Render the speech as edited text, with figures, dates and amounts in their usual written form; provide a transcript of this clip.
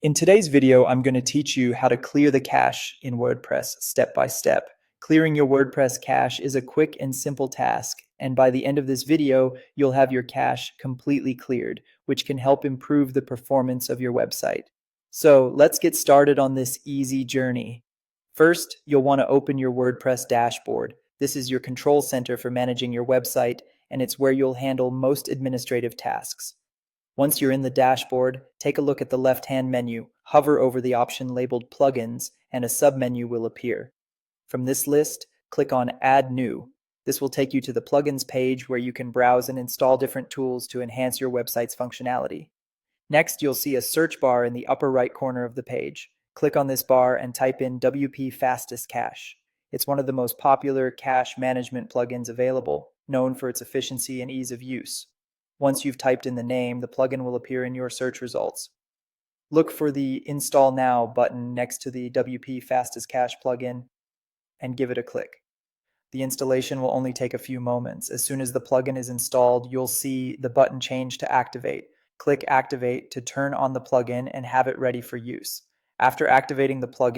In today's video, I'm going to teach you how to clear the cache in WordPress step by step. Clearing your WordPress cache is a quick and simple task, and by the end of this video, you'll have your cache completely cleared, which can help improve the performance of your website. So let's get started on this easy journey. First, you'll want to open your WordPress dashboard. This is your control center for managing your website, and it's where you'll handle most administrative tasks. Once you're in the dashboard, take a look at the left-hand menu, hover over the option labeled Plugins, and a submenu will appear. From this list, click on Add New. This will take you to the Plugins page where you can browse and install different tools to enhance your website's functionality. Next, you'll see a search bar in the upper right corner of the page. Click on this bar and type in WP Fastest Cache. It's one of the most popular cache management plugins available, known for its efficiency and ease of use. Once you've typed in the name, the plugin will appear in your search results. Look for the Install Now button next to the WP Fastest Cache plugin and give it a click. The installation will only take a few moments. As soon as the plugin is installed, you'll see the button change to Activate. Click Activate to turn on the plugin and have it ready for use. After activating the plugin,